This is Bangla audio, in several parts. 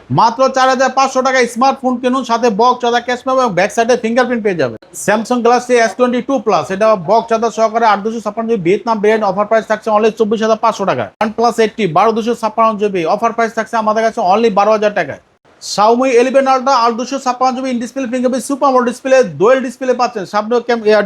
মাত্র 4500 টাকা স্মার্টফোন কিনুন, সাথে বক্স চার্জার ক্যাশ পাবেন এবং ব্যাক সাইডে ফিঙ্গারপ্রিন্ট পেয়ে যাবেন। স্যামসাং গ্যালাক্সি S22 প্লাস, এটা বক্স চার্জার সহকারে 8256 GB Vietnam brand, offer price থাকছে অনলি 24500 টাকা। OnePlus 80 12256 জিবি, অফার প্রাইস থাকছে আমাদের কাছে অনলি 12000 টাকায়। Xiaomi 11 Ultra 8256 GB in display fingerprint super AMOLED display, dual display পাচ্ছেন, সামনে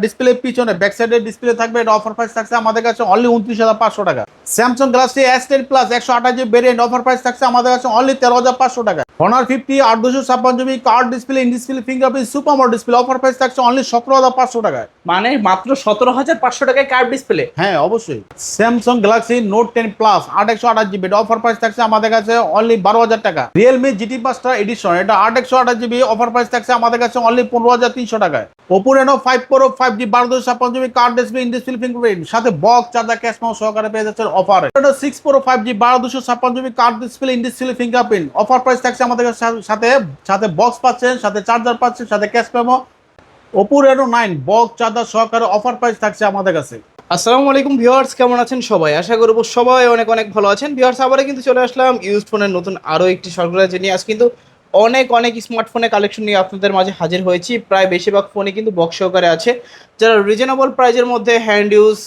ডিসপ্লে পিছনে ব্যাক সাইডে ডিসপ্লে থাকবে, এটা অফার প্রাইস থাকছে আমাদের কাছে অনলি 29500 টাকা। Samsung Galaxy S10 plus 128 GB variant, offer price থাকছে আমাদের কাছে অনলি 13500 টাকা। Honor 50 8256 GB card display in display fingerprint super AMOLED display, offer price থাকছে অনলি 17500 টাকায়। মানে মাত্র 17500 টাকায় কার্ভ ডিসপ্লে। হ্যাঁ অবশ্যই। Samsung Galaxy Note 10 plus 8128 GB, offer price থাকছে আমাদের কাছে অনলি 12000 টাকা। রিয়েলমি GT Master এডিশন, এটা 8128 জিবি, অফার প্রাইস থাকছে আমাদের কাছে অনলি 15300 টাকায়। Oppo Reno 5 Pro 5G 12256 GB card display in display fingerprint, সাথে বক্স চার্জার ক্যাশ মাউস সহকারে পেয়ে যাচ্ছেন অফারে। Reno 6 Pro 5G 12256 GB card display in display fingerprint, offer price থাকছে আমাদের কাছে সাথে বক্স পাচ্ছেন, সাথে চার্জার পাচ্ছেন, সাথে cash memo. Oppo Reno 9 box charger সহকারে অফার প্রাইস থাকছে আমাদের কাছে। আসসালামু আলাইকুম ভিউয়ার্স, কেমন আছেন সবাই? আশা করব সবাই অনেক অনেক ভালো আছেন। ভিউয়ার্স, আবারও কিন্তু চলে আসলাম ইউজড ফোনের নতুন আরও একটি সরবরাহ নিয়ে। আজ কিন্তু অনেক স্মার্টফোনের কালেকশন নিয়ে আপনাদের মাঝে হাজির হয়েছি। প্রায় বেশিরভাগ ফোনে কিন্তু বক্স সহকারে আছে। যারা রিজনেবল প্রাইজের মধ্যে হ্যান্ড ইউজ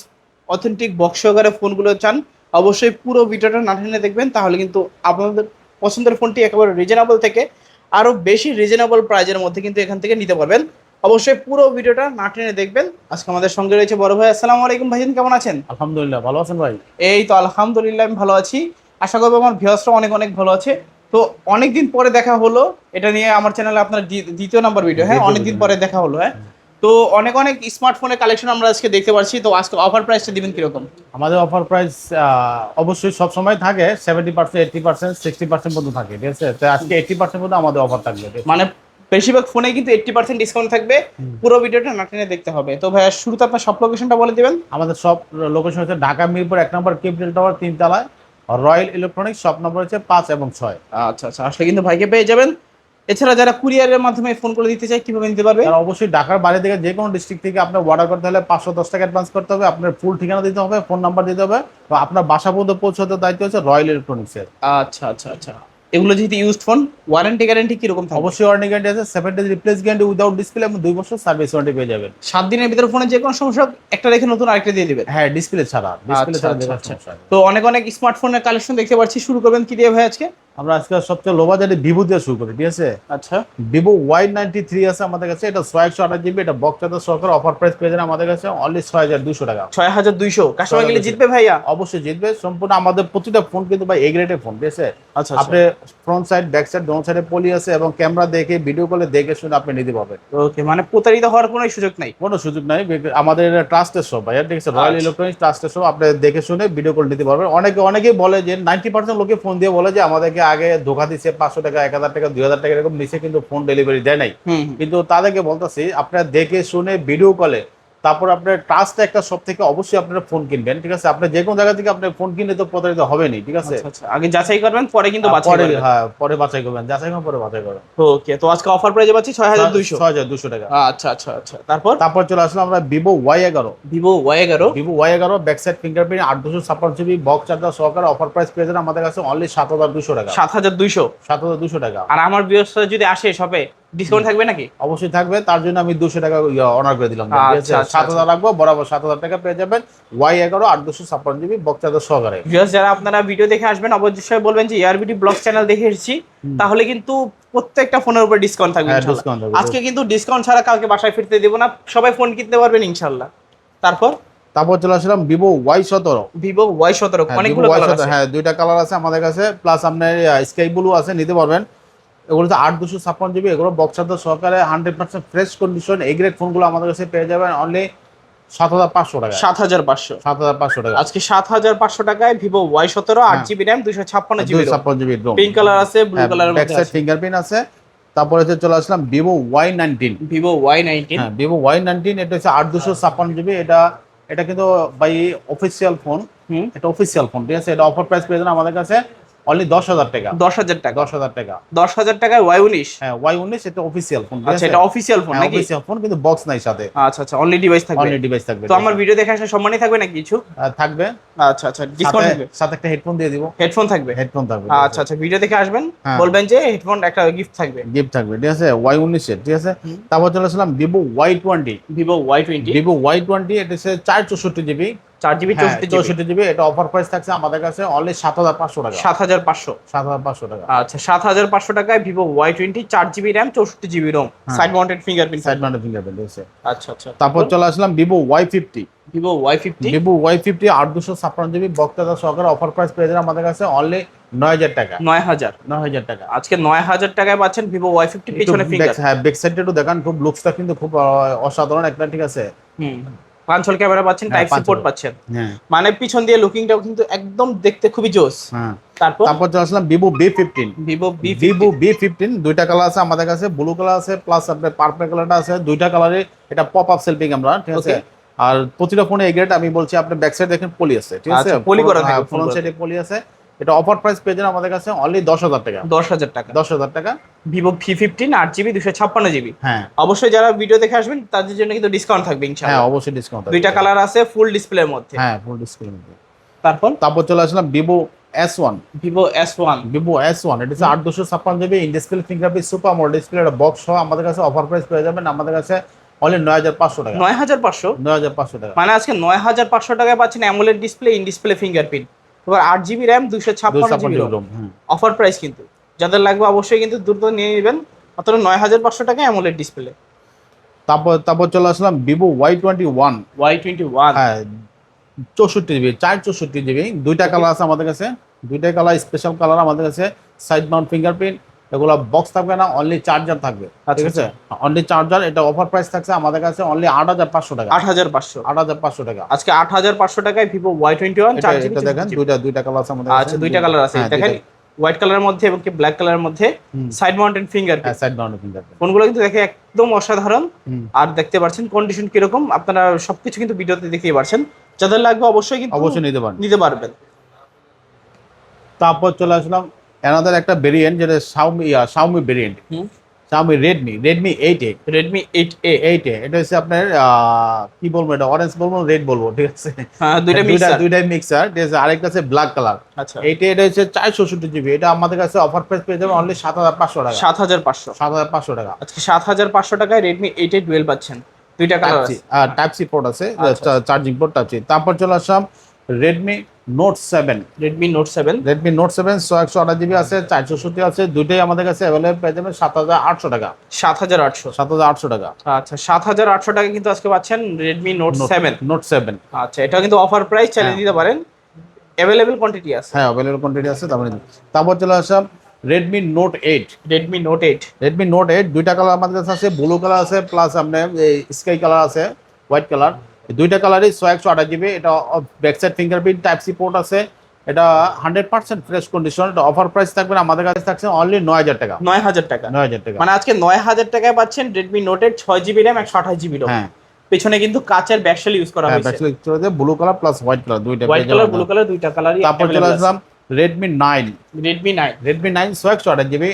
অথেন্টিক বক্স সহকারে ফোনগুলো চান, অবশ্যই পুরো ভিডিওটা না টেনে দেখবেন, তাহলে কিন্তু আপনাদের পছন্দের ফোনটি একেবারে রিজনেবল থেকে আরও বেশি রিজনেবল প্রাইজের মধ্যে কিন্তু এখান থেকে নিতে পারবেন। অবশ্যই পুরো ভিডিওটা না টেনে দেখবেন। আজকে আমাদের সঙ্গে রয়েছে বড় ভাই। আসসালামু আলাইকুম ভাইজান, কেমন আছেন? আলহামদুলিল্লাহ, ভালো আছেন ভাই? এই তো আলহামদুলিল্লাহ, আমি ভালো আছি। আশা করবো আমার ভিউয়ার্সরা অনেক ভালো আছে। তো অনেকদিন পরে দেখা হলো, এটা নিয়ে আমার চ্যানেলে আপনার দ্বিতীয় নাম্বার ভিডিও। হ্যাঁ, অনেকদিন পরে দেখা হলো। হ্যাঁ, তো অনেক স্মার্টফোনের কালেকশন আমরা আজকে দেখতে পাচ্ছি। তো আজকে অফার প্রাইসটা দিবেন কিরকম? আমাদের অফার প্রাইস অবশ্যই সব সময় থাকে 70%, 80%, 60% পর্যন্ত থাকে, ঠিক আছে? তো আজকে 80% পর্যন্ত আমাদের অফার থাকবে। মানে বেশিরভাগ ফোনে কিন্তু 80% ডিসকাউন্ট থাকবে। পুরো ভিডিওটা না টেনে দেখতে হবে। তো ভাইয়া, শুরুতে আপনার সব লোকেশনটা বলে দিবেন। আমাদের সব লোকেশন হচ্ছে ঢাকা মিরপুর 1 নম্বর ক্যাপিটাল টাওয়ার 3 তলায়, রয়্যাল ইলেকট্রনিক্স শপ নম্বর হচ্ছে 5 এবং 6। আচ্ছা, আসলে কিন্তু ভাইকে পেয়ে যাবেন। এছাড়া যারা কুরিয়ারের মাধ্যমে ফোনগুলো দিতে চায়, কিভাবে নিতে পারবে? তারা অবশ্যই ঢাকার বাইরে থেকে যে কোনো ডিস্ট্রিক্ট থেকে আপনার অর্ডার করতে হলে 510 টাকা অ্যাডভান্স করতে হবে, আপনার ফুল ঠিকানা দিতে হবে, ফোন নাম্বার দিতে হবে, তো আপনার বাসা পর্যন্ত পৌঁছাতে দায়িত্ব হচ্ছে রয়্যাল ইলেকট্রনিক্সের। আচ্ছা। এগুলো যেহেতু ইউজড ফোন, ওয়ারেন্টি গ্যারান্টি কিরকম থাকবে? অবশ্যই ওয়ারেন্টি গ্যারান্টি আছে, 7 days replace guarantee without display এবং 2 বছর সার্ভিস ওয়ারেন্টি পেয়ে যাবেন। 7 দিনের ভিতরে ফোনে যে কোনো সমস্যা একটা রেখে নতুন আরেকটা দিয়ে দিবেন। হ্যাঁ, ডিসপ্লে ছাড়া আচ্ছা। তো অনেক স্মার্টফোনের কালেকশন দেখতে পাচ্ছি। শুরু করবেন কি দিয়ে ভাই আজকে? আমরা আজকে সবচেয়ে লো বাজেটে ভিভো দিয়ে শুরু করি, ঠিক আছে? আচ্ছা, ভিভো Y93 আছে আমাদের কাছে, এটা 6128 জিবি, এটা বক্স চার্জার সহকারে, অফার প্রাইস পেয়ে যাবেন আমাদের কাছে অনলি 6200 টাকা। 6200 কাস্টমার গেলে জিতবে ভাইয়া? অবশ্যই জিতবে। সম্পূর্ণ আমাদের প্রতিটা ফোন কিন্তু ভাই এ গ্রেডের ফোন, ঠিক আছে? আচ্ছা। আপনি ফ্রন্ট সাইড ব্যাক সাইড দোনো সাইডে পলি আছে এবং ক্যামেরা দেখে ভিডিও কলে দেখে শুনে আপনি নিতে পারবেন। ওকে, মানে প্রতারিত হওয়ার কোনো সুযোগ নাই? কোনো সুযোগ নাই। আমাদের ট্রাস্টেড শপ ভাই, ঠিক আছে? রয়্যাল ইলেকট্রনিক্স ট্রাস্টেড শপ, আপনি দেখে শুনে ভিডিও কল নিতে পারবেন। অনেকেই বলে যে 90% লোকে ফোন দিয়ে বলে যে আমাদেরকে আগে ধোকা দিচ্ছে, 500 টাকা 1000 টাকা 2000 টাকা এরকম নিচে কিন্তু ফোন ডেলিভারি দেয় নাই। কিন্তু তাদেরকে বলতেছি, আপনারা দেখে শুনে ভিডিও কলে তারপর আপনার ট্রাস্ট একটা সব থেকে অবশ্যই আপনারা ফোন কিনবেন, ঠিক আছে? আপনি যে কোনো জায়গা থেকে আপনি ফোন কিনলে তো প্রতারিত হবেনই, ঠিক আছে? আচ্ছা, আগে যাচাই করবেন, পরে কিন্তু বাছাই করবেন। হ্যাঁ, পরে বাছাই করবেন, যাচাই করবেন, পরে বাছাই করবেন। ওকে, তো আজকে অফার প্রাইসে পাচ্ছি 6200 টাকা। আচ্ছা। তারপর চলে আসলাম আমরা Vivo Y11। Vivo Y11 back side fingerprint 8256 GB box charger সহকারে, অফার প্রাইস পেয়ে যাবেন আমাদের কাছে অনলি 7200 টাকা। 7200 টাকা। আর আমার ভিউয়ার্সরা যদি আসে শপে, ডিসকাউন্ট থাকবে নাকি? অবশ্যই থাকবে, তার জন্য আমি 200 টাকা অনার করে দিলাম। আচ্ছা। 7000 রাখবো, বরাবর 7000 টাকা পেয়ে যাবেন Y11 8256 জিবি বক্স চার্জার সহকারে। ভিউয়ার্স, যারা আপনারা ভিডিও দেখে আসবেন, অবশ্যই বলবেন যে এআরবিটি ব্লগ চ্যানেল দেখে এসেছি, তাহলে কিন্তু প্রত্যেকটা ফোনের উপর ডিসকাউন্ট থাকবে ইনশাআল্লাহ। আজকে কিন্তু ডিসকাউন্ট ছাড়া কালকে বাসায় ফিরতে দেব না, সবাই ফোন কিনতে পারবেন ইনশাআল্লাহ। তারপর চলে আসলাম ভিভো Y17। অনেকগুলো কালার আছে। হ্যাঁ, দুইটা কালার আছে আমাদের কাছে, প্লাস আপনার স্কাই ব্লু আছে, নিতে পারবেন। এগুলো তো 8256 জিবি, এগুলো বক্স চার্জার সহকারে 100% ফ্রেশ কন্ডিশন এই গ্রেড ফোনগুলো আমাদের কাছে পেয়ে যাবেন অনলি 7500 টাকা। 7500 টাকা। আজকে 7500 টাকায় Vivo Y17 8GB RAM 256 GB pink colour আছে, ব্লু কালারের মধ্যে আছে, ফিঙ্গারপ্রিন্ট আছে। তারপরে চলে আসলাম ভিভো Y19। হ্যাঁ, ভিভো Y19 এটা হচ্ছে 8256 জিবি। এটা কিন্তু ভাই অফিসিয়াল ফোন, এটা অফিসিয়াল ফোন, ঠিক আছে? এটা অফার প্রাইস পেয়ে যাবেন আমাদের কাছে অনলি 10,000 টাকা। 10,000 টাকা। 10,000 টাকা। 10,000 টাকায় Y19। হ্যাঁ Y19 এটা অফিসিয়াল ফোন। আচ্ছা, এটা অফিসিয়াল ফোন নাকি? অফিসিয়াল ফোন, কিন্তু বক্স নাই সাথে। আচ্ছা আচ্ছা, অনলি ডিভাইস থাকবে। অনলি ডিভাইস থাকবে। তো আমার ভিডিও দেখে আসলে সম্মানই থাকবে নাকি কিছু? থাকবে। আচ্ছা আচ্ছা, ডিসকাউন্ট থাকবে। সাথে একটা হেডফোন দিয়ে দিব। হেডফোন থাকবে। হেডফোন থাকবে। আচ্ছা আচ্ছা, ভিডিও দেখে আসবেন, হ্যাঁ। বলবেন যে হেডফোন একটা গিফট থাকবে। গিফট থাকবে, ঠিক আছে। Y19 এর, ঠিক আছে। তারপর চলে আসলাম Vivo Y20। Vivo Y20। Vivo Y20 এটা হচ্ছে 464 জিবি। 4GB 64 GB. এটা অফার প্রাইস থাকছে আমাদের কাছে অনলি 7,500 টাকা। 7,500। 7,500 টাকা। আচ্ছা, 7,500 টাকায় Vivo Y20, 4GB RAM, 64GB ROM, side mounted fingerprint. Side mounted fingerprint আছে। আচ্ছা আচ্ছা, তারপর চলে আসলাম Vivo Y50। Vivo Y50। Vivo Y50 856জিবি বক্তা সহকারে অফার প্রাইস পেয়ে যাবেন আমাদের কাছে অনলি 9,000 টাকা। 9,000 টাকা। আজকে 9,000 টাকায় পাচ্ছেন Vivo Y50। পিছনে ফিঙ্গার, হ্যাঁ ব্যাক সাইডটা একটু দেখান, খুব লুকসটা কিন্তু খুব অসাধারণ একটা, ঠিক আছে। পাঁচল ক্যামেরা পাচ্ছেন, টাইপ সি পোর্ট পাচ্ছেন, মানে পিছন দিয়ে লুকিংটাও কিন্তু একদম দেখতে খুবই জোস। হ্যাঁ। তারপর চলে আসলাম Vivo B15। Vivo B15 দুইটা কালার আছে আমাদের কাছে, ব্লু কালার আছে প্লাস আপনার পার্পল কালারটা আছে। দুইটা কালারে এটা পপ আপ সেলফি ক্যামেরা, ঠিক আছে। আর প্রতিটা ফোনে এই গ্রেড আমি বলছি, আপনি ব্যাক সাইড দেখেন পলি আছে, ঠিক আছে। পলি করা থাকে, ফ্রন্ট সাইডে পলি আছে। এটা অফার প্রাইস পেয়ে যাবেন আমাদের কাছে অনলি 10,000 টাকা। 10,000 টাকা। 10,000 টাকা। Vivo V15 8GB 256GB। হ্যাঁ অবশ্যই যারা ভিডিও দেখে আসবেন তাদের জন্য কিন্তু ডিসকাউন্ট থাকবে ইনশাআল্লাহ। হ্যাঁ অবশ্যই ডিসকাউন্ট থাকবে। দুইটা কালার আছে ফুল ডিসপ্লের মধ্যে। হ্যাঁ ফুল ডিসপ্লের মধ্যে। তারপর চলে আসলাম Vivo S1। Vivo S1। Vivo S1 এটা হচ্ছে 856জিবি in display fingerprint super AMOLED display, এটা বক্স সহ আমাদের কাছে অফার প্রাইস পেয়ে যাবেন আমাদের কাছে অনলি 9,500 টাকা। 9,500। 9,500 টাকা। মানে আজকে 9,500 টাকায় পাচ্ছেন AMOLED display, in display fingerprint, এবার 8GB RAM 256GB ROM। Offer price কিন্তু যাদের লাগবে অবশ্যই কিন্তু দ্রুত নিয়ে নেবেন, মাত্র 9,500 টাকায় অ্যামোলেড ডিসপ্লে। তারপর চলে আসলাম Vivo Y21। হ্যাঁ 64জিবি 464জিবি দুইটা কালার আছে আমাদের কাছে। দুইটাই কালার স্পেশাল কালার আমাদের কাছে। সাইড মাউন্ট ফিঙ্গারপ্রিন্ট, এগুলো বক্স থাকবে না, অনলি চার্জার থাকবে, ঠিক আছে। অনলি চার্জার, এটা অফার প্রাইস থাকছে আমাদের কাছে অনলি 8,500 টাকা। 8,500 টাকা। আজকে 8,500 টাকায় Vivo Y21 4GB। এটা দেখেন দুইটা কালার আছে আমাদের আচ্ছা, দুইটা কালার আছে, দেখেন হোয়াইট কালারের মধ্যে এবং কি ব্ল্যাক কালারের মধ্যে side mounted fingerprint. Side mounted fingerprint ফোনগুলো কিন্তু দেখে একদম অসাধারণ। আর দেখতে পাচ্ছেন কন্ডিশন কিরকম, আপনারা সবকিছু কিন্তু ভিডিওতে দেখতে পাচ্ছেন। যাদের লাগবে অবশ্যই কিন্তু নিতে পারবেন। তারপর চলে আসলাম অ্যানাদার একটা ভেরিয়েন্ট, যেটা Xiaomi variant. Xiaomi Redmi 8A। এটা হচ্ছে আপনার কি বলবো, এটা অরেঞ্জ বলবো রেড বলবো, ঠিক আছে। হ্যাঁ দুইটাই মিক্সার, ঠিক আছে। আরেকটা আছে ব্ল্যাক কালার। আচ্ছা, এটা হচ্ছে 464জিবি। এটা আমাদের কাছে অফার প্রাইস পেয়ে যাবে অনলি 7,500 টাকা। 7,500 টাকা। আজকে 7,500 টাকায় Redmi 8A ডুয়েল পাচ্ছেন। দুইটা কালার আছে, টাইপ সি পোর্ট আছে, চার্জিং পোর্ট টাইপ সি। তারপর চলে আসলাম Redmi Note 7। Redmi Note 7 128জিবি আছে, 464 আছে। দুইটাই আমাদের কাছে अवेलेबल পেয়ে যাবেন 7,800 টাকা। 7,800 টাকা। আচ্ছা, 7,800 টাকা কিন্তু আজকে পাচ্ছেন Redmi Note 7। আচ্ছা, এটা কিন্তু অফার প্রাইস, চালিয়ে দিতে পারেন, अवेलेबल কোয়ান্টিটি আছে। হ্যাঁ अवेलेबल কোয়ান্টিটি আছে। তারপর চলে আসলাম Redmi Note 8। Redmi Note 8 দুইটা কালার আমাদের কাছে আছে, ব্লু কালার আছে প্লাস আপনার স্কাই কালার আছে, হোয়াইট কালার। দুইটা কালারই 128জিবি। এটা back side fingerprint type C port আছে। এটা 100% ফ্রেশ কন্ডিশন। এটা অফার প্রাইস থাকবে আমাদের কাছে থাকছে অনলি 9,000 টাকা। 9,000 টাকা। মানে আজকে 9,000 টাকায় পাচ্ছেন Redmi Note 8 6GB RAM 128GB ROM। হ্যাঁ, পেছনে কিন্তু কাচের ব্যাকশেল ইউজ করা হয়েছে। Blue colour plus white colour দুইটা। ব্লু কালার দুইটা কালারই। তারপর চলে আসলাম Redmi 9। Redmi 9 128জিবি।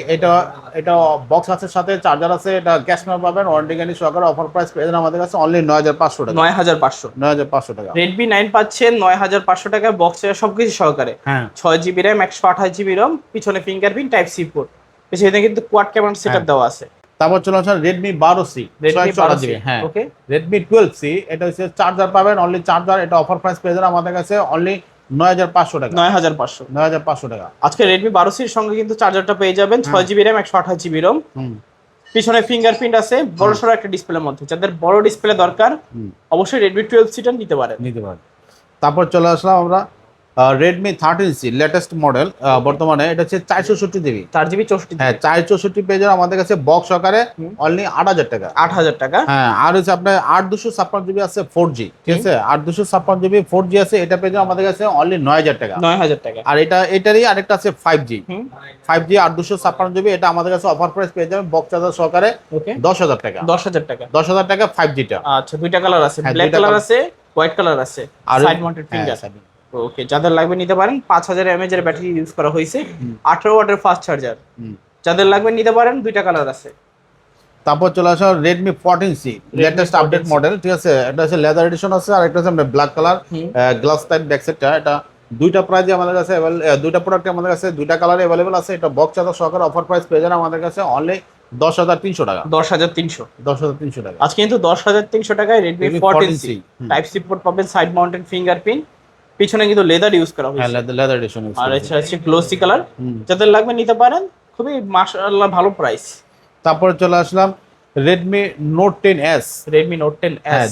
এটা বক্স আছে, সাথে চার্জার আছে। এটা ক্যাশ মেমো পাবেন, ওয়ারেন্টি গ্যারান্টি সহকারে। অফার প্রাইস পেয়ে যাবেন আমাদের কাছে অনলি 9,500 টাকা। 9,500 টাকা। Redmi 9 পাচ্ছেন 9,500 টাকায় বক্স সবকিছু সহকারে। হ্যাঁ 6GB RAM 128GB ROM, পিছনে ফিঙ্গারপ্রিন্ট টাইপ সি পোর্ট, পেছনে কিন্তু কোয়াড ক্যামেরা সেটআপ দেওয়া আছে। তারপর চলে আসলাম Redmi 12C। 128জিবি। হ্যাঁ ওকে। Redmi 12C এটা হচ্ছে চার্জার পাবেন, অনলি চার্জার। এটা অফার প্রাইস পেয়ে যাবেন আমাদের কাছে অনলি 9,500 টাকা। 9,500 টাকা। আজকে Redmi 12C এর সঙ্গে কিন্তু চার্জারটা পেয়ে যাবেন, 6GB RAM 128GB ROM, পিছনে ফিঙ্গারপ্রিন্ট আছে, বড়সড় একটা ডিসপ্লের মধ্যে। যাদের বড় ডিসপ্লে দরকার অবশ্যই Redmi 12C টা নিতে পারেন। তারপর চলে আসলাম আমরা Redmi 13C লেটেস্ট মডেল। বর্তমানে এটা হচ্ছে 464জিবি। 4GB 64GB। হ্যাঁ 464 পেজের আমাদের কাছে বক্স সহকারে অনলি 8,000 টাকা। 8,000 টাকা। হ্যাঁ, আর হচ্ছে আপনার 8,256জিবি আছে 4G, ঠিক আছে। 8,256জিবি 4G আছে, এটা পেজে আমাদের কাছে অনলি 9,000 টাকা। 9,000 টাকা। আর এটারই আরেকটা আছে 5G 8,256জিবি। এটা আমাদের কাছে অফার প্রাইস পেয়ে যাবেন বক্স চার্জার সহকারে 10,000 টাকা। 10,000 টাকা 5G টা। আচ্ছা, দুইটা কালার আছে, ব্ল্যাক কালার আছে, হোয়াইট কালার আছে, সাইড মাউন্টেড ফিঙ্গার। ওকে, যাদের লাগবে নিতে পারেন। 5000 mAh এর ব্যাটারি ইউজ করা হয়েছে, 18 ওয়াটের ফাস্ট চার্জার। যাদের লাগবে নিতে পারেন, দুইটা কালার আছে। তারপর চলে আসা Redmi 14C latest update model, ঠিক আছে। এটা হচ্ছে লেদার এডিশন আছে, আর একটা হচ্ছে black colour glass type back সেটটা। এটা দুইটা প্রাইজে আমাদের কাছে দুইটা প্রোডাক্ট আমাদের কাছে দুইটা কালারে अवेलेबल আছে। এটা বক্স চার্জার সহকারে অফার প্রাইস পেয়ে যাবেন আমাদের কাছে অনলি 10,300 টাকা। 10,300 10,300 টাকা আজকে কিন্তু 10,300 টাকায় Redmi 14C type C port পাবেন, সাইড মাউন্টেড ফিঙ্গারপ্রিন্ট, পিছনে কিন্তু লেদার ইউজ করা হ্যাঁ, হয়েছে। Leather addition. আর এটা হচ্ছে গ্লোসি কালার। যাদের লাগবে নিতে পারেন, খুবই মাশাআল্লাহ ভালো প্রাইস। তারপর চলে আসলাম Redmi Note 10s। Redmi Note 10s, হ্যাঁ,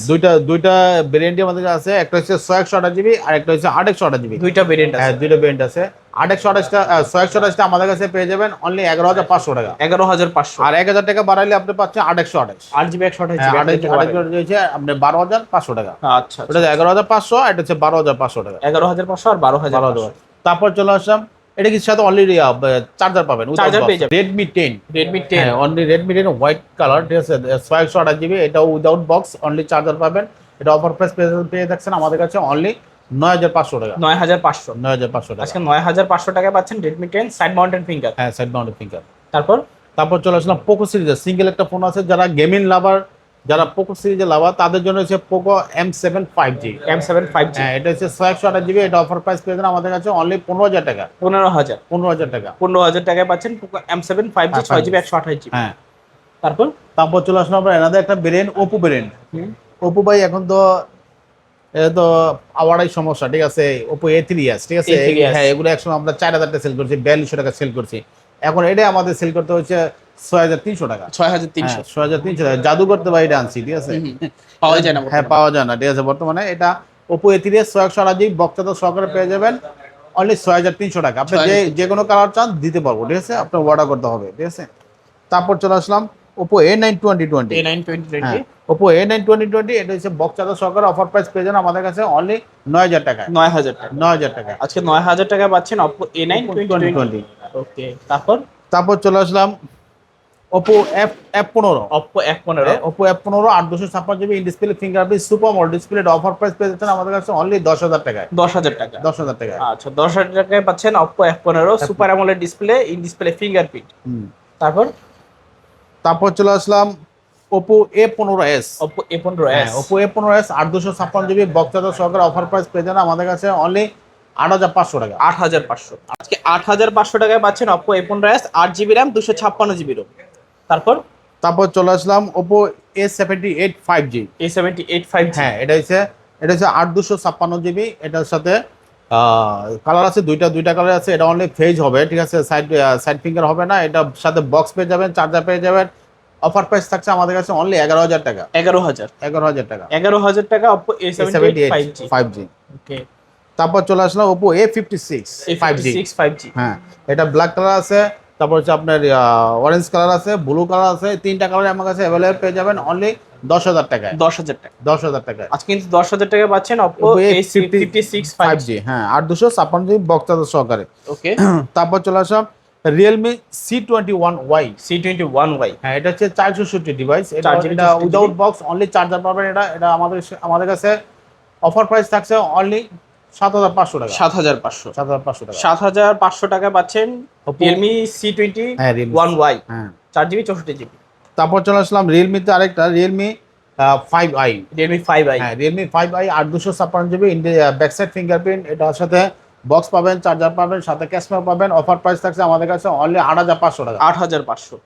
দুইটা ভেরিয়েন্টই আমাদের কাছে আছে। একটা হচ্ছে 128GB আর একটা হচ্ছে 828GB। দুইটা ভেরিয়েন্ট আছে। হ্যাঁ, দুইটা ভেরিয়েন্ট আছে। 128টা আমাদের কাছে পেয়ে যাবেন অনলি 11,500 টাকা। 11,500। আর 1000 টাকা বাড়াইলে আপনি পাচ্ছেন 828। 8GB 128GB। 828 রয়েছে আপনি 12,500 টাকা। আচ্ছা, ওটা 11,500, এটা হচ্ছে 12,500 টাকা। 11,500 আর 12,500। তারপর চলে আসলাম, এটা কি সাথে অলরেডি চার্জার পাবেন, চার্জার পেয়ে যাবেন। Redmi 10। Redmi 10 only Redmi 10 white colour, ঠিক আছে। 128GB, এটাও উইদাউট বক্স, অনলি চার্জার পাবেন। এটা অফার প্রাইস পেয়ে থাকছেন আমাদের কাছে অনলি 9,500 টাকা। 9,500। 9,500 টাকা। আজকে 9,500 টাকায় পাচ্ছেন Redmi 10 সাইড মাউন্টেড ফিঙ্গার। হ্যাঁ, সাইড মাউন্টেড ফিঙ্গার। তারপর চলে আসলাম পোকো সিরিজের সিঙ্গেল একটা ফোন আছে। যারা গেমিং লাভার, যারা পোকো সিরিজের লাভার, তাদের জন্য হচ্ছে পোকো M7 5G। হ্যাঁ, এটা হচ্ছে 128GB, এটা অফার প্রাইস পেয়ে যাবেন আমাদের কাছে অনলি 15,000 টাকা। 15,000 টাকা। 15,000 টাকায় পাচ্ছেন Poco M7 5G 6GB 128GB। হ্যাঁ। তারপর চলে আসলাম আমরা এনাদের একটা ভেরিয়েন্ট, ওপো ভেরিয়েন্ট। ওপো ভাই এখন তো এটা তো আওয়ারাই সমস্যা, ঠিক আছে। ওপো A3s, ঠিক আছে। A3s হ্যাঁ, এগুলো একসময় আমরা 4,000 টাকা সেল করছি, 4200 টাকা সেল করছি। এখন এটা আমাদের সেল করতে হচ্ছে 6,300 টাকা। 6,300 6,300 টাকা। জাদু করতে ভাই এটা আনছি, ঠিক আছে। পাওয়া যায় না। হ্যাঁ, পাওয়া যায় না, ঠিক আছে। বর্তমানে এটা ওপো A3s 128GB বক্সটা সহকারে পেয়ে যাবেন অনলি 6,300 টাকা। আপনি যে কোনো কালার চান দিতে পারবো, ঠিক আছে। আপনার অর্ডার করতে হবে, ঠিক আছে। তারপর চলে আসলাম ওপো A9 2020। ওপো A9 2020, এটা হচ্ছে বক্স চার্জার সহকারে অফার প্রাইস পেয়ে যাবেন আমাদের কাছে অনলি 9,000 টাকা। 9,000 টাকা। আজকে 9,000 টাকায় পাচ্ছেন Oppo A9 2020। ওকে, তারপর চলে আসলাম Oppo F15। Oppo F15 8,256GB in display fingerprint super model display, offer price পেয়ে যাচ্ছেন আমাদের কাছে অনলি 10,000 টাকায়। 10,000 টাকা। 10,000 টাকা। আচ্ছা, 10,000 টাকায় পাচ্ছেন Oppo F15 super AMOLED display, in display fingerprint. তারপর চলে আসলাম Oppo A15s। Oppo A15s 8,256GB box charger সহকারে অফার প্রাইস পেয়ে যান আমাদের কাছে অনলি 8,500 টাকা। 8,500। আজকে 8,500 টাকায় পাচ্ছেন Oppo A15s 8GB RAM 256GB ROM। তারপর চলে আসলাম Oppo A78 5G। হ্যাঁ, এটা হচ্ছে 8,256GB। এটার সাথে কালার আছে দুইটা কালার আছে। এটা অনলি ফেজ হবে, ঠিক আছে। সাইড ফিঙ্গার হবে না। এটার সাথে বক্স পেয়ে যাবেন, চার্জার পেয়ে যাবেন। অফার প্রাইস থাকছে আমাদের কাছে অনলি 11,000 টাকা। 11,000 টাকা। 11,000 টাকা Oppo A78 5G। ওকে, তারপর চলে আসলাম Oppo A56 5G। হ্যাঁ, এটা ব্ল্যাক কালার আছে, তারপর হচ্ছে আপনার অরেঞ্জ কালার আছে, ব্লু কালার আছে। তিনটা কালার আমার কাছে अवेलेबल পেয়ে যাবেন অনলি 10,000 টাকায়। 10,000 টাকায়। আজকে কিন্তু 10,000 টাকায় পাচ্ছেন Oppo A56 5G। হ্যাঁ, 8,256GB বক্স চার্জার সহকারে। ওকে, তারপর চলে আসলাম Realme C21Y। হ্যাঁ, এটা হচ্ছে 460 ডিভাইস। এটা উইদাউট বক্স, অনলি চার্জার পাবেন। এটা আমাদের কাছে অফার প্রাইস থাকছে অনলি 7,500 টাকা। 7,500 টাকা। 7,500 টাকা পাচ্ছেন Realme C21Y। হ্যাঁ, 4GB 64GB। তারপর চলে আসলাম Realme তে আরেকটা Realme 5i। হ্যাঁ, Realme 5i 8,256GB back side fingerprint. এটার সাথে বক্স পাবেন, চার্জার পাবেন, সাথে ক্যাশমেমো পাবেন। অফার প্রাইস থাকছে আমাদের কাছে অনলি 8,500 টাকা। 8,500।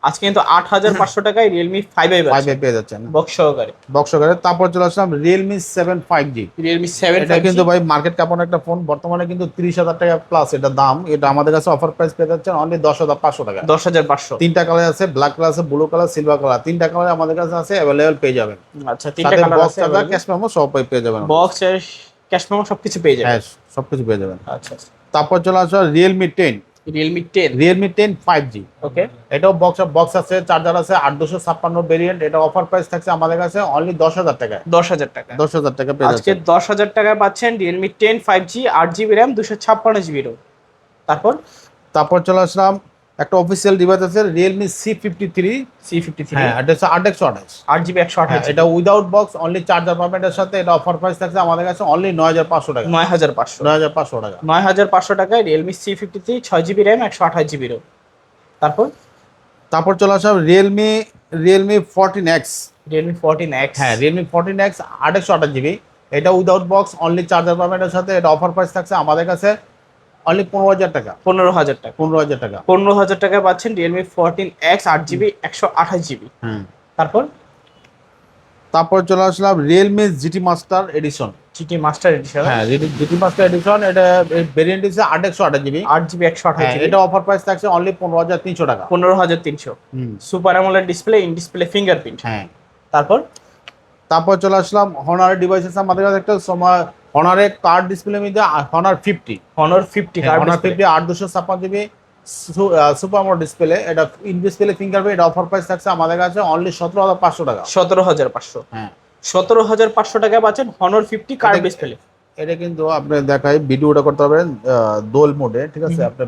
আজকে কিন্তু 8,500 টাকায় Realme 5i পেয়ে যাচ্ছেন বক্স সহকারে। তারপর চলে আসলাম Realme 7 5G। এটা কিন্তু ভাই মার্কেট কাঁপানো একটা ফোন। বর্তমানে কিন্তু 30,000 টাকা প্লাস এটা দাম। এটা আমাদের কাছে অফার প্রাইস পেয়ে যাচ্ছেন অনলি 10,500 টাকা। 10,500। তিনটা কালার আছে, ব্ল্যাক কালার আছে, ব্লু কালার, সিলভার কালার। তিনটা কালার আমাদের কাছে আছে, अवेलेबल পেয়ে যাবেন। আচ্ছা, তিনটা কালার বক্স আছে, চার্জার, ক্যাশমেমো সব পেয়ে যাবেন। বক্স ক্যাশমেমো সবকিছু পেয়ে যাবেন। হ্যাঁ, সবকিছু পেয়ে যাবেন। আচ্ছা, তারপর চলে আসো Realme 10। Realme 10 5G। ওকে, এটাও বক্স আছে, চার্জার আছে, 8,256 ভেরিয়েন্ট। এটা অফার প্রাইস থাকছে আমাদের কাছে অনলি 10,000 টাকা। 10,000 টাকা। 10,000 টাকা পেয়ে আজকে যাচ্ছেন। 10,000 টাকায় পাচ্ছেন Realme 10 5G 8GB RAM 256GB ROM। তারপর চলে আসলাম একটা অফিসিয়াল ডিভাইস আছে Realme C53। C53 হ্যাঁ, এটা হচ্ছে 828। 8GB 128 এটা উইদাউট বক্স, অনলি চার্জার পাবেন এটার সাথে। এটা অফার প্রাইস থাকছে আমাদের কাছে অনলি 9500 টাকা। 9500 9500 টাকা। 9500 টাকায় Realme C53 6GB RAM 128GB ROM। তারপর চলে আসলাম Realme 14X। Realme 14X। হ্যাঁ, Realme 14X 828GB। এটা উইদাউট বক্স, অনলি চার্জার পাবেন এটার সাথে। এটা অফার প্রাইস থাকছে আমাদের কাছে অনলি 15000 টাকা। 15000 টাকা। 15000 টাকা। 15000 টাকায় পাচ্ছেন Realme 14X 8GB 128GB। হুম। তারপর চলে আসলাম Realme GT Master Edition। GT Master Edition। হ্যাঁ, GT Master Edition, এটা ভেরিয়েন্ট হচ্ছে 828GB। 8GB 128GB। এটা অফার প্রাইস থাকছে অনলি 15300 টাকা। 15300। Super AMOLED display, in display fingerprint. হ্যাঁ। তারপর চলে আসলাম Honor ডিভাইসেস। আমাদের কাছে একটা সময় Honor কার্ড ডিসপ্লে মধ্যে Honor 50। Honor 50 card Honor display 50 8256GB super AMOLED display. এটা ইন ডিসপ্লে ফিঙ্গারপ্রিন্ট। এটা অফার প্রাইস থাকছে আমাদের কাছে অনলি 17500 টাকা। 17500। হ্যাঁ, 17500 টাকায় পাচ্ছেন Honor 50 কার্ড ডিসপ্লে। এটা কিন্তু আপনি দেখাই ভিডিওটা করতে পারবেন দোল মোডে, ঠিক আছে? আপনি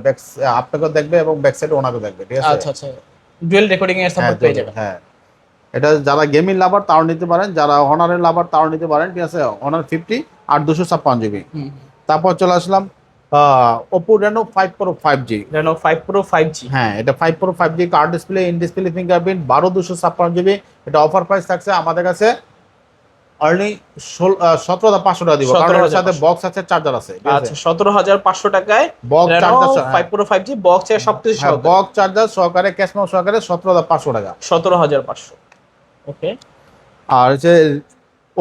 আপনাকে দেখবে এবং ব্যাক সাইডে ওনাকে দেখবে, ঠিক আছে? আচ্ছা, ডুয়াল রেকর্ডিং এর সাপোর্ট পেয়ে যাবেন। হ্যাঁ, এটা যারা গেমিং লাভার তাও নিতে পারেন, যারা Honor লাভার তাও নিতে পারেন, ঠিক আছে? Honor 50 8256GB। তারপর চলে আসলাম Oppo Reno 5 Pro 5G। Reno 5 Pro 5G। হ্যাঁ, এটা 5 Pro 5G card display, in display fingerprint, 12256GB। এটা অফার প্রাইস থাকছে আমাদের কাছে অনলি 17500 টাকা দিব, কারণ এর সাথে বক্স আছে, চার্জার আছে। আচ্ছা, 17500 টাকায় box charger 5 Pro 5G box এর সবকিছু সহ বক্স চার্জার সহকারে, ক্যাশ মেমো সহকারে 17500 টাকা। 17500। ওকে। আর হচ্ছে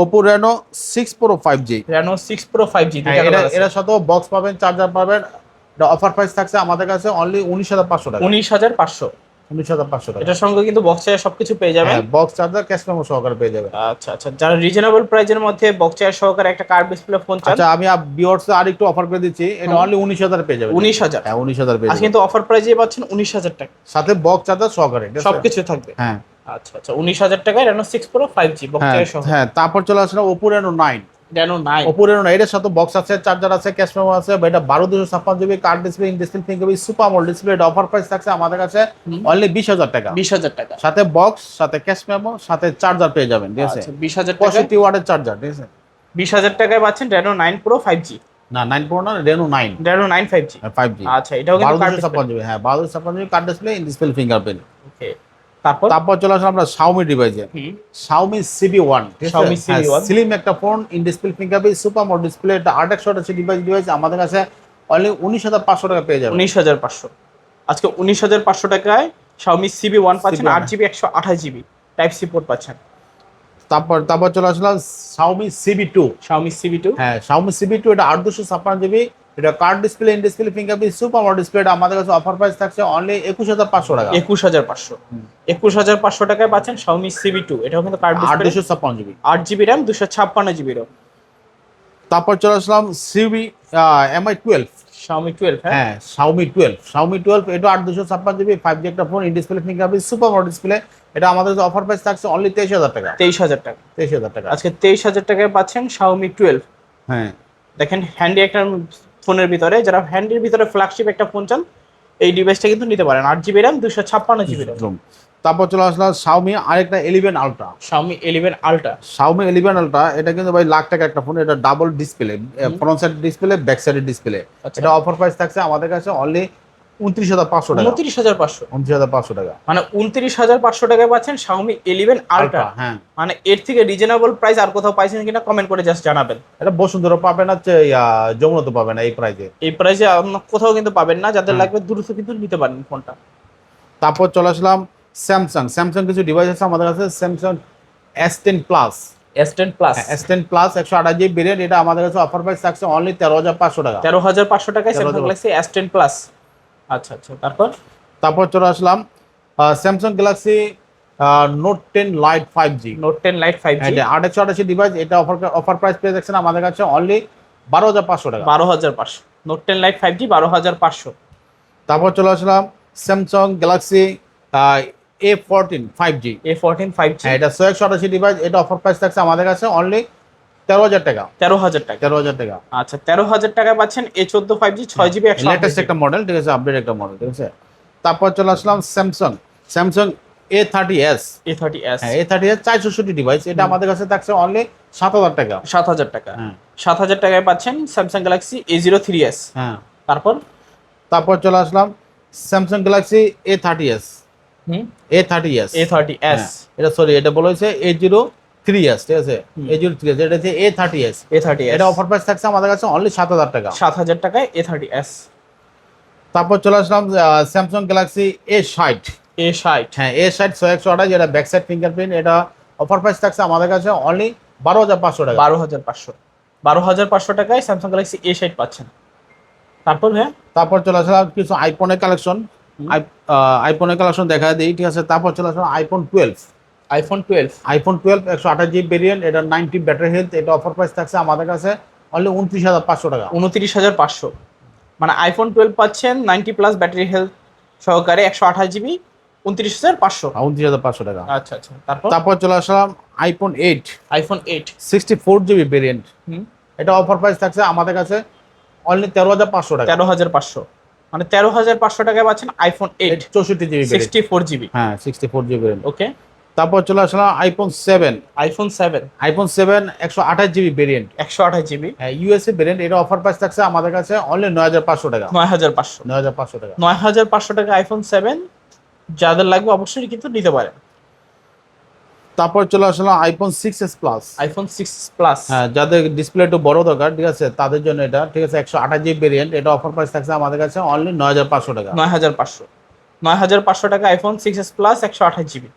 Oppo Reno 6 Pro 5G। Reno 6 Pro 5G এর সাথেও বক্স পাবেন, চার্জার পাবেন। এটা অফার প্রাইস থাকছে আমাদের কাছে অনলি 19500 টাকা। 19500। 19500 টাকা। এটার সঙ্গে কিন্তু বক্স চার্জার সবকিছু পেয়ে যাবেন। হ্যাঁ, বক্স চার্জার, ক্যাশ মেমো সহকারে পেয়ে যাবেন। আচ্ছা, যারা রিজনেবল প্রাইসের মধ্যে বক্স চার্জার সহকারে একটা কার্ড ডিসপ্লে ফোন চান। আচ্ছা, আমি ভিউয়ার্স আর একটু অফার করে দিচ্ছি। এটা অনলি 19000 পেয়ে যাবেন। 19000। হ্যাঁ, 19000 পেয়ে আজকে যাবেন। কিন্তু অফার প্রাইসে পাচ্ছেন 19000 টাকা, সাথে বক্স চার্জার সহকারে সবকিছু থাকবে। হ্যাঁ। আচ্ছা, 19000 টাকায় Reno 6 Pro 5G box charger সহ। হ্যাঁ, তারপর চলে আসলো Oppo Reno 9। Reno 9। Oppo Reno 9 এর সাথে বক্স আছে, চার্জার আছে, ক্যাশ মেমো আছে। এটা 12256GB card display, in display fingerprint, super AMOLED display. এটা অফার প্রাইস থাকছে আমাদের কাছে অনলি 20000 টাকা। 20000 টাকা। সাথে বক্স, সাথে ক্যাশ মেমো, সাথে চার্জার পেয়ে যাবেন, ঠিক আছে? আচ্ছা, 20000 টাকা। 65 ওয়াটের চার্জার, ঠিক আছে? 20000 টাকায় পাচ্ছেন Reno 9 Pro 5G। না, 9 Pro না, Reno 9। Reno 9 5G। 5G। আচ্ছা, এটাও কিন্তু কার্ড ডিসপ্লে। 12256GB। হ্যাঁ, 12256GB card display, in display fingerprint. Okay. তারপর চলে আসলাম আমরা Xiaomi ডিভাইসে। Xiaomi CB1। Xiaomi CB1 slim একটা phone, in display fingerprint, super AMOLED display. এটা 828 ডিভাইস আমাদের কাছে অনলি 19500 টাকা পেয়ে যাবেন। 19500। আজকে 19500 টাকায় Xiaomi CB1 পাচ্ছেন, 8GB 128GB type C port পাচ্ছেন। তারপর চলে আসলাম Xiaomi CB2। Xiaomi CB2। হ্যাঁ, Xiaomi CB2 এটা 8256GB। এটা card display, in display fingerprint, super AMOLED display. এটা আমাদের কাছে অফার প্রাইস থাকছে অনলি 21500 টাকা। 21500। 21500 টাকায় পাচ্ছেন Xiaomi CB2। এটাও কিন্তু card display, 8256GB, 8GB RAM 256GB ROM। তারপর চলে আসলাম Mi 12। Xiaomi 12। হ্যাঁ, Xiaomi 12 এটা 8256GB 5G একটা phone, in display fingerprint, super AMOLED display. এটা আমাদের অফার প্রাইস থাকছে অনলি 23000 টাকা। 23000 টাকা। 23000 টাকা। আজকে 23000 টাকায় পাচ্ছেন Xiaomi 12। হ্যাঁ, দেখেন হ্যান্ডি একটা ফোনের ভিতরে, যারা হ্যান্ডির ভিতরে ফ্ল্যাগশিপ একটা ফোন চান, এই ডিভাইসটা কিন্তু নিতে পারেন। 8GB RAM 256GB ROM। তারপর চলে আসলাম Xiaomi আরেকটা 11 Ultra। Xiaomi 11 Ultra। Xiaomi 11 Ultra এটা কিন্তু ভাই লাখ টাকা একটা ফোন। এটা double display, front side display, back side display. এটা অফার প্রাইস থাকছে আমাদের কাছে অনলি 29500 টাকা। 29500। 29500 টাকা। মানে 29500 টাকায় পাচ্ছেন Xiaomi 11 Ultra। হ্যাঁ, মানে এর থেকে রিজনেবল প্রাইস আর কোথাও পাইছেন কিনা কমেন্ট করে জাস্ট জানাবেন। এটা বসুন্ধরা পাবেন না, যমুনাতে পাবেন না এই প্রাইসে। এই প্রাইসে কোথাও কিন্তু পাবেন না। যাদের লাগবে দ্রুত কিন্তু নিতে পারেন ফোনটা। তারপর চলে আসলাম স্যামসাং কিছু ডিভাইস আছে আমাদের কাছে। Samsung S10 plus. S10 plus. S10 plus 128GB variant. এটা আমাদের কাছে অফার প্রাইস থাকছে অনলি 13500 টাকা। 13500 টাকায় স্যামসাং গ্যালাক্সি S10 প্লাস। আচ্ছা, তারপর চলে আসলাম Samsung Galaxy Note 10 lite 5G। Note 10 lite 5G। এটা 828 ডিভাইস। এটা অফার প্রাইস পেয়ে যাচ্ছেন আমাদের কাছে অনলি 12500 টাকা। 12500। Note 10 lite 5G 12500। তারপর চলে আসলাম Samsung Galaxy A14 5G। A14 5G। এটা 128 ডিভাইস। এটা অফার প্রাইস থাকছে আমাদের কাছে অনলি 13000 টাকা। 13000 টাকা। 13000 টাকা। আচ্ছা, 13000 টাকা পাচ্ছেন A14 5G 6GB 128GB। Latest একটা মডেল, ঠিক আছে? আপডেট একটা মডেল, ঠিক আছে? তারপর চলে আসলাম স্যামসাং স্যামসাং A30s। A30s, হ্যাঁ A30s 464 ডিভাইস, এটা আমাদের কাছে থাকছে অনলি 7,000 টাকা। 7,000 টাকা। হ্যাঁ 7,000 টাকায় পাচ্ছেন স্যামসাং গ্যালাক্সি A03s। হ্যাঁ। তারপর তারপর চলে আসলাম স্যামসাং গ্যালাক্সি A30s। হুম, A30s। A30s, হ্যাঁ, এটা সরি এটা বলা হয়েছে A03s, ঠিক আছে A03s, এটা হচ্ছে A30s। A30s, এটা অফার প্রাইস থাকছে আমাদের কাছে অনলি 7,000 টাকা। 7,000 টাকায় A30s। তারপর চলে আসলাম স্যামসাং গ্যালাক্সি A60। A60, হ্যাঁ A60 128, যেটা ব্যাক সাইড ফিঙ্গারপ্রিন্ট, এটা অফার প্রাইস থাকছে আমাদের কাছে অনলি 12,500 টাকা। 12,500, 12,500 টাকায় স্যামসাং গ্যালাক্সি A60 পাচ্ছেন। তারপর হ্যাঁ, তারপর চলে আসলাম কিছু আইফোনের কালেকশন, আইফোনের কালেকশন দেখা দিই, ঠিক আছে। তারপর চলে আসলাম আইফোন 12। আইফোন 12, আইফোন 12 128 ভেরিয়েন্ট, এটা 90 ব্যাটারি হেলথ, এটা অফার প্রাইস থাকছে আমাদের কাছে অনলি 29,500 টাকা। 29,500, মানে আইফোন 12 পাচ্ছেন 90 প্লাস ব্যাটারি হেলথ সহকারে 128 জিবি, 29,500। 29,500 টাকা। আচ্ছা আচ্ছা, তারপর তারপর চলে আসলাম আইফোন 8 আইফোন 8, 64 জিবি ভেরিয়েন্ট, হুম, এটা অফার প্রাইস থাকছে আমাদের কাছে অনলি 13,500 টাকা। 13,500, মানে 13,500 টাকায় পাচ্ছেন আইফোন 8 64 জিবি ভেরিয়েন্ট। 64 জিবি। হ্যাঁ 64 জিবি ভেরিয়েন্ট। ওকে, তারপর চলে আসলাম iPhone 7। IPhone 7, iPhone 7 128 GB variant, 128 GB, হ্যাঁ ইউএসএ ভেরিয়েন্ট, এটা অফার প্রাইস থাকছে আমাদের কাছে অনলি 9,500 টাকা। 9,500, 9,500 টাকা। 9,500 টাকা আইফোন 7, যাদের লাগবে অবশ্যই কিন্তু নিতে পারেন। তারপর চলে আসলাম iPhone 6s plus. IPhone 6 plus, হ্যাঁ যাদের ডিসপ্লে একটু বড় দরকার, ঠিক আছে, তাদের জন্য এটা, ঠিক আছে, 128 জিবি ভেরিয়েন্ট, এটা অফার প্রাইস থাকছে আমাদের কাছে অনলি 9,500 টাকা। 9,500, 9,500 টাকা আইফোন 6s প্লাস 128 জিবি।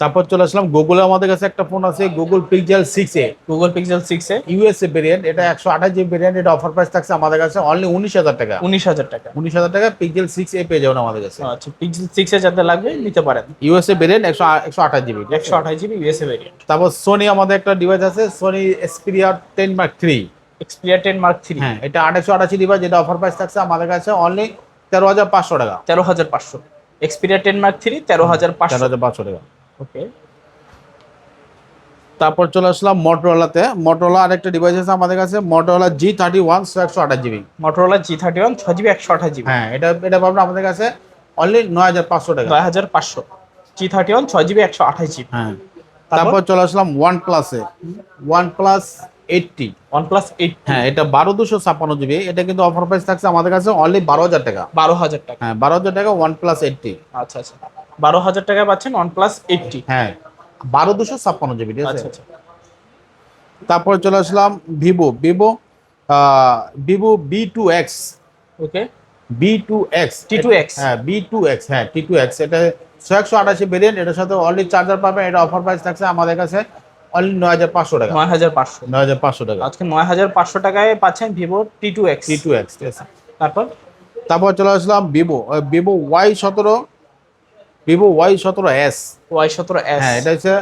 তারপর চলে আসলাম গুগলে, আমাদের কাছে একটা ফোন আছে Google pixel 6a Google pixel 6 এ ইউএসএ ভেরিয়েন্ট, এটা 128 জিবি ভেরিয়েন্ট, এটা অফার প্রাইস থাকছে আমাদের কাছে অনলি 19,000 টাকা। 19,000 টাকা। 19,000 টাকা পিক্সেল 6a পেয়ে যাবেন আমাদের কাছে। আচ্ছা, পিক্সেল 6 এ যাদের লাগবে নিতে পারেন। USA variant 128 GB. 128 GB USA variant. তারপর সোনি, আমাদের একটা ডিভাইস আছে Sony Xperia 10 mark 3। Xperia 10 mark 3, হ্যাঁ এটা 828 ডিভাইস, যেটা অফার প্রাইস থাকছে আমাদের কাছে অনলি 13,500 টাকা। 13,500, এক্সপিরিয়া 10 মার্ক 3 13,500। 13,500 টাকা। ওকে, তারপর চলে আসলাম মোটরোলাতে। মোটরোলা আরেকটা ডিভাইস আছে আমাদের কাছে, Motorola G31 128 GB. Motorola G31 6 GB 128 GB, হ্যাঁ এটা পাবেন আমাদের কাছে অনলি 9,500 টাকা। 9,500, G31 6 জিবি 128 জিবি। হ্যাঁ তারপর চলে আসলাম ওয়ান প্লাসে, ওয়ান প্লাস 80। OnePlus 8, হ্যাঁ এটা 12,256 জিবি, এটা কিন্তু অফার প্রাইস থাকছে আমাদের কাছে অনলি 12,000 টাকা। 12,000 টাকা। হ্যাঁ 12,000 টাকা ওয়ান প্লাস 80। আচ্ছা আচ্ছা, 12,000 টাকায় পাচ্ছেন OnePlus 80। হ্যাঁ 12,256 জিবি, ঠিক আছে। আচ্ছা আচ্ছা, তারপর চলে আসলাম ভিভো B2X। ওকে, B2X T2X, হ্যাঁ B2X, হ্যাঁ T2X, এটা 128 ভেরিয়েন্ট, এটার সাথে অনলি চার্জার পাবেন, এটা অফার প্রাইস থাকছে আমাদের কাছে অনলি 9,500 টাকা। 9,500, 9,500 টাকা। আজকে 9,500 টাকায় পাচ্ছেন ভিভো T2X। T2X, ঠিক আছে। তারপর তারপর চলে আসলাম ভিভো Y17s। Y17s, হ্যাঁ এটা হচ্ছে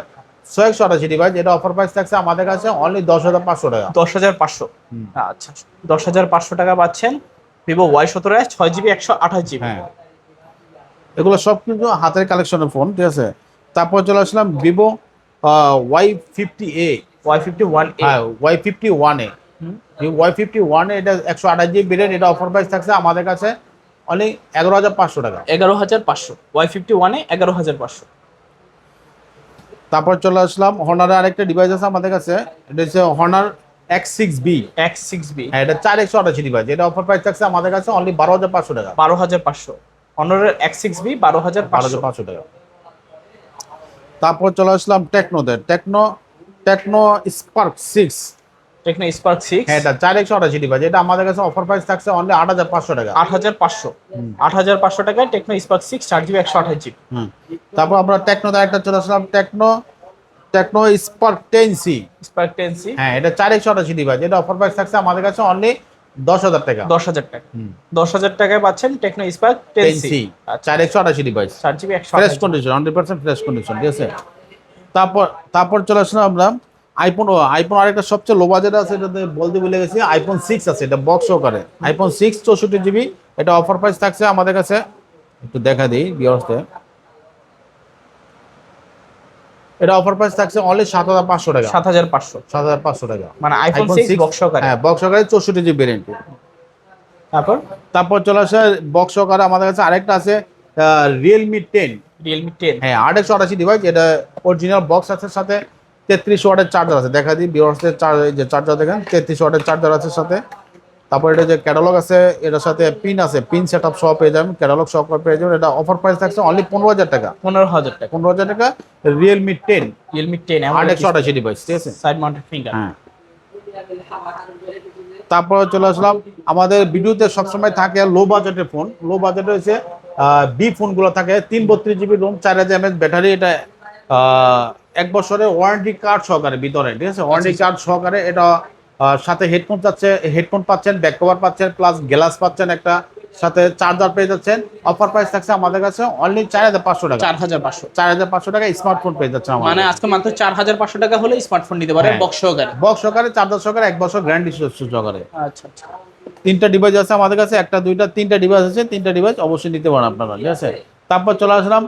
128 ডিভাইস, এটা অফার প্রাইস থাকছে আমাদের কাছে অনলি 10,500 টাকা। 10,500। আচ্ছা, 10,500 টাকা পাচ্ছেন ভিভো Y17s 6 জিবি 128 জিবি। হ্যাঁ এগুলো সব কিন্তু হাতের কালেকশনের ফোন, ঠিক আছে। তারপর চলে আসলাম ভিভো Y50a। Y51a, হ্যাঁ Y51a, Y51a, এটা 128 জিবি ভেরিয়েন্ট, এটা অফার প্রাইস থাকছে আমাদের কাছে অনলি 11,500 টাকা। 11,500, Y51a 11,500। তারপর চলে আসলাম হনারের আরেকটা ডিভাইস আছে আমাদের কাছে, এটা হচ্ছে হনার X6b। X6b, হ্যাঁ এটা 4,128 ডিভাইস, এটা অফার প্রাইস থাকছে আমাদের কাছে অনলি 12,500 টাকা। 12,500, অনরের X6b 12,500। 12,500 টাকা। তারপর চলে আসলাম টেকনো স্পার্ক 6। টেকনো স্পার্ক 6, হ্যাঁ এটা 4,128 ডিভাইস, এটা আমাদের কাছে অফার প্রাইস থাকছে অনলি 8,500 টাকা। 8,500, 8,500 টাকায় টেকনো স্পার্ক 6 4 জিবি 128 জিবি। তারপর আমরা টেকনোতে একটা চলে আসলাম Tecno Spark 10C। Spark 10C, হ্যাঁ এটা 4,128 ডিভাইস, এটা অফার প্রাইস থাকছে আমাদের কাছে অনলি 10,000 টাকা। 10,000 টাকা। 10,000 টাকায় পাচ্ছেন Tecno Spark 10C, 4,128 device, 4 GB fresh 128 condition, 100% fresh condition, ঠিক আছে। তারপর চলে আসলাম আমরা আইফোন আরেকটা সবচেয়ে লো বাজেট আছে, এটাতে বলতে ভুলে গেছি, আইফোন 6 আছে, এটা বক্স সহকারে আইফোন 6 64 জিবি, এটা অফার প্রাইস থাকছে আমাদের কাছে, একটু দেখা দিই ভিউয়ার্সতে, এটা অফার প্রাইস থাকছে অনলি 7,500 টাকা। 7,500, 7,500 টাকা, মানে আইফোন 6 বক্স সহকারে। হ্যাঁ বক্স সহকারে 64 জিবি ভেরিয়েন্ট। তারপর চলে আসে বক্স সহকারে আমাদের কাছে আরেকটা আছে রিয়েলমি 10। রিয়েলমি 10। হ্যাঁ 888 ডিভাইস, এটা অরিজিনাল বক্স আছে, সাথে 33 ওয়াটের চার্জার আছে। দেখা দিই ভিউয়ার্সদের যে চার্জার দেখেন 33 ওয়াটের চার্জার আছে সাথে। তারপর এটা যে ক্যাটালগ আছে, এটার সাথে পিন আছে, পিন সেট আপ সহ পেয়ে যাবেন, ক্যাটালগ সহ পেয়ে যাবেন। এটা অফার প্রাইস থাকছে অনলি 15,000 টাকা। 15,000 টাকা। 15,000 টাকা রিয়েলমি 10। রিয়েলমি 10 888 ডিভাইস, ঠিক আছে, সাইড মাউন্টেড ফিঙ্গার। হ্যাঁ। তারপরে চলে আসলাম, আমাদের ভিডিওতে সবসময় থাকে লো বাজেটের ফোন। লো বাজেটে হচ্ছে বি ফোনগুলো থাকে 332 জিবি রোম, 4000 mAh ব্যাটারি। এটা 1 বছরের ওয়ারেন্টি কার্ড সহকারে ভিতরে, ঠিক আছে, ওয়ারেন্টি কার্ড সহকারে। এটা সাথে হেডফোন পাচ্ছেন, ব্যাক কভার পাচ্ছেন, প্লাস গ্লাস পাচ্ছেন একটা, সাথে চার্জার পেয়ে যাচ্ছেন। অফার প্রাইস থাকছে আমাদের কাছে অনলি 4,500 টাকা। 4,500 টাকা স্মার্টফোন পেয়ে যাচ্ছে আমাদের। মানে আজকে মাত্র 4,500 টাকা হলে স্মার্টফোন নিতে পারেন বক্স সহকারে। বক্স সহকারে, চার্জার সহকারে, 1 বছর গ্যারান্টি সহকারে। আচ্ছা আচ্ছা। 3টা ডিভাইস আছে আমাদের কাছে, 1টা 2টা 3টা ডিভাইস আছে। 3টা ডিভাইস অবশ্যই নিতে পারেন আপনারা, ঠিক আছে। তারপর চলে আসলাম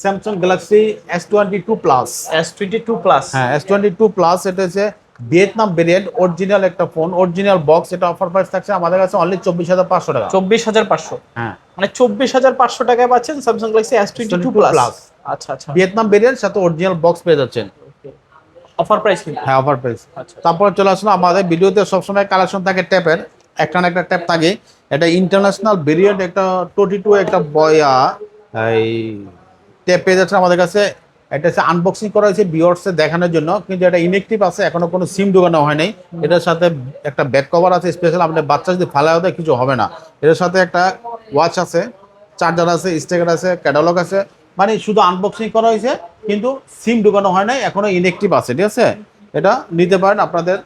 Samsung Galaxy S22 plus. S22 plus, হ্যাঁ S22 প্লাস, এটা হচ্ছে ভিয়েতনাম ভেরিয়েন্ট, অরিজিনাল একটা ফোন, অরিজিনাল বক্স। এটা অফার প্রাইস থাকছে আমাদের কাছে অনলি 24,500 টাকা। 24,500। হ্যাঁ, মানে 24,500 টাকায় পাচ্ছেন স্যামসাং গ্যালাক্সি S22 প্লাস। আচ্ছা আচ্ছা। ভিয়েতনাম ভেরিয়েন্ট সাথে অরিজিনাল বক্স পেয়ে যাচ্ছেন। অফার প্রাইস কিন্তু। হ্যাঁ অফার প্রাইস। আচ্ছা। তারপর চলে আসলো, আমাদের ভিডিওতে সবসময় কালেকশন থাকে ট্যাপের, একটা না একটা ট্যাপ থাকে। এটা ইন্টারন্যাশনাল ভেরিয়েন্ট, একটা 22 একটা বয়া এই ট্যাপ পেয়ে যাচ্ছে আমাদের কাছে। এটা হচ্ছে আনবক্সিং করা হয়েছে ভিউয়ার্সে দেখানোর জন্য, কিন্তু এটা ইনএক্টিভ আছে, এখনো কোনো সিম ঢোকানো হয় নাই। এটার সাথে একটা ব্যাক কভার আছে স্পেশাল, আপনার বাচ্চা যদি ফালায় দেয় কিছু হবে না। এটার সাথে একটা ওয়াচ আছে, চার্জার আছে, স্টিকার আছে, ক্যাটালগ আছে। মানে শুধু আনবক্সিং করা হয়েছে, কিন্তু সিম ঢোকানো হয় নাই, এখনো ইনএক্টিভ আছে, ঠিক আছে। এটা নিতে পারেন আপনাদের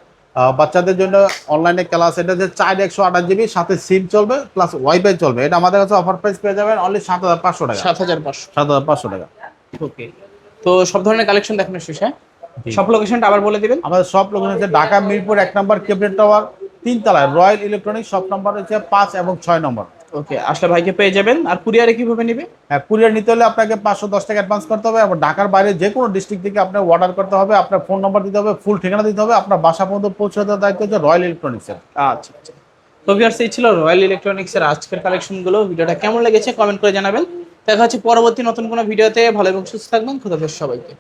বাচ্চাদের জন্য। অনলাইনে ক্লাস, এটা যে 128 জিবি, সাথে সিম চলবে প্লাস ওয়াইফাই চলবে। এটা আমাদের কাছে অফার প্রাইস পেয়ে যাবেন অনলি 7,500 টাকা। 7,500 টাকা। ওকে। তো সব ধরনের কালেকশন দেখানো শেষ। হ্যাঁ, সব লোকেশনটা আবার বলে দিবেন। আমাদের সব লোকেশন হচ্ছে ঢাকা মিরপুর 1 নম্বর ক্যাবিনেট টাওয়ার 3 তলায় রয়্যাল ইলেকট্রনিক্স। সব নাম্বার হচ্ছে 5 এবং 6 নম্বর। ওকে, আসলে ভাইকে পেয়ে যাবেন। আর কুরিয়ারে কিভাবে নেবে? হ্যাঁ, কুরিয়ার নিতে হলে আপনাকে 510 টাকা অ্যাডভান্স করতে হবে, এবং ঢাকার বাইরে যে কোনো ডিস্ট্রিক্ট থেকে আপনার অর্ডার করতে হবে। আপনার ফোন নাম্বার দিতে হবে, ফুল ঠিকানা দিতে হবে। আপনার বাসা পর্যন্ত পৌঁছে দেওয়ার দায়িত্ব হচ্ছে রয়্যাল ইলেকট্রনিক্সের। আচ্ছা আচ্ছা। তো ভিউয়ার্স, এই ছিল রয়্যাল ইলেকট্রনিক্সের আজকের কালেকশনগুলো। ভিডিওটা কেমন লেগেছে কমেন্ট করে জানাবেন। দেখা হচ্ছে পরবর্তী নতুন কোনো ভিডিওতে। ভালো এবং সুস্থ থাকবেন। খুদা হাফেজ সবাইকে।